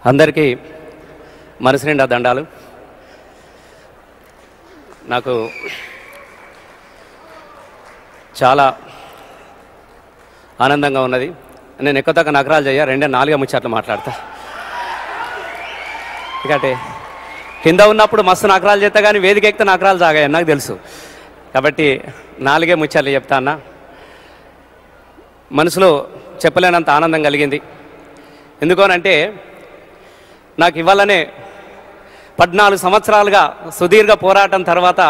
అందరికీ మనసు నిండా దండాలు. నాకు చాలా ఆనందంగా ఉన్నది. నేను ఎక్కువ తక్కువ నగరాలు చేయ 2-4 ముచ్చట్లు మాట్లాడతా. ఎందుకంటే కింద ఉన్నప్పుడు మస్తు నగరాలు చేస్తా కానీ వేదిక ఎక్కితే నగరాలు సాగాయని నాకు తెలుసు. కాబట్టి 4 ముచ్చట్లు చెప్తా అన్న. మనసులో చెప్పలేనంత ఆనందం కలిగింది. ఎందుకోనంటే నాకు ఇవ్వాలనే 14 సంవత్సరాలుగా సుదీర్ఘ పోరాటం తర్వాత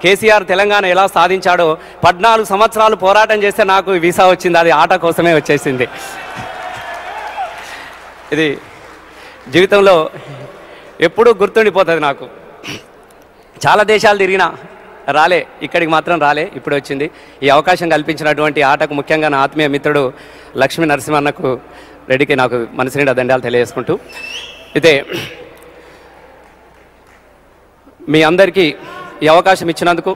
కేసీఆర్ తెలంగాణ ఎలా సాధించాడో 14 సంవత్సరాలు పోరాటం చేస్తే నాకు వీసా వచ్చింది. అది ఆట కోసమే వచ్చేసింది. ఇది జీవితంలో ఎప్పుడూ గుర్తుండిపోతుంది నాకు. చాలా దేశాలు తిరిగినా రాలే, ఇక్కడికి మాత్రం రాలే, ఇప్పుడు వచ్చింది. ఈ అవకాశం కల్పించినటువంటి ఆటకు ముఖ్యంగా నా ఆత్మీయ మిత్రుడు లక్ష్మీ నరసింహన్నకు రెడ్డికి నాకు మనసు నిండా దండాలు తెలియజేసుకుంటూ, అయితే మీ అందరికీ ఈ అవకాశం ఇచ్చినందుకు,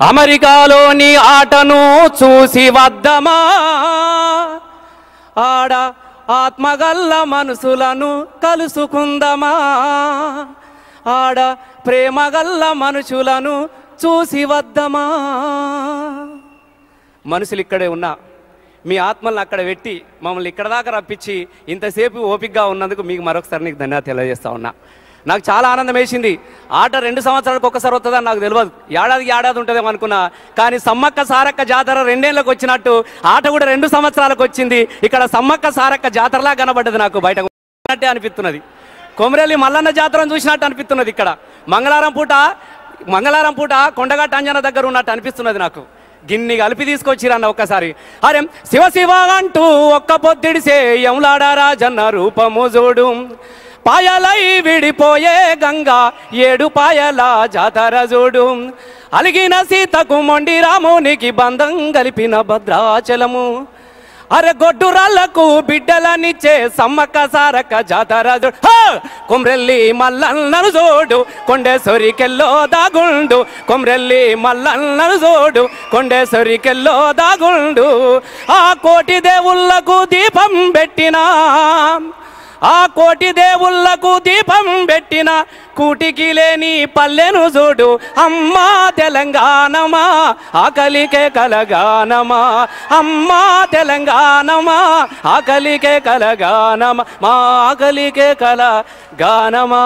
అమెరికాలోని ఆటను చూసి వద్దమా, ఆడ ఆత్మగల్ల మనసులను కలుసుకుందమా, ఆడ ప్రేమగల్ల మనుషులను చూసి వద్దమా. మనుషులు ఇక్కడే ఉన్నా మీ ఆత్మలను అక్కడ పెట్టి మమ్మల్ని ఇక్కడ దాకా రప్పించి ఇంతసేపు ఓపికగా ఉన్నందుకు మీకు మరొకసారి నీకు ధన్యవాదాలు తెలియజేస్తా ఉన్నా. నాకు చాలా ఆనందం వేసింది. ఆట 2 సంవత్సరాలకు ఒక్కసారి వస్తుందని నాకు తెలియదు, ఏడాది ఉంటుందేమో అనుకున్నా. కానీ సమ్మక్క సారక్క జాతర 2 ఏళ్ళకు వచ్చినట్టు ఆట కూడా 2 సంవత్సరాలకు వచ్చింది. ఇక్కడ సమ్మక్క సారక్క జాతరలా కనబడ్డది. నాకు బయట ఉన్నట్టే అనిపిస్తున్నది. కొమరెల్లి మల్లన్న జాతరను చూసినట్టు అనిపిస్తున్నది. ఇక్కడ మంగళవారం పూట కొండగట్ట అంజన దగ్గర ఉన్నట్టు అనిపిస్తున్నది నాకు. గిన్ని కలిపి తీసుకొచ్చిరన్న ఒక్కసారి. అరే శివ శివ అంటూ ఒక్క పొద్దిడిసే యములాడారా జన్న రూపము చూడు, పాయలై విడిపోయే గంగా 7 పాయల జాతర చూడు, అలిగిన సీతకు మొండి రామునికి బంధం కలిపిన భద్రాచలము, అరే గొడ్డురాళ్లకు బిడ్డలనిచ్చే సమ్మక్క సారక్క జాతర చూడు, కొమ్రెల్లి మల్లన్నను చూడు కొండేశ్వరికెల్లో దాగుండు, కొమ్రెల్లి మల్లన్నను చూడు కొండేశ్వరికెల్లో దాగుండు, ఆ కోటి దేవుళ్లకు దీపం పెట్టినా, ఆ కోటి దేవుళ్లకు దీపం పెట్టిన కూటికి లేని పల్లెను చూడు, అమ్మా తెలంగాణమా ఆకలికే కలగానమా, అమ్మా తెలంగాణమా ఆకలికే కలగానమా, మా ఆకలికే కలగానమా.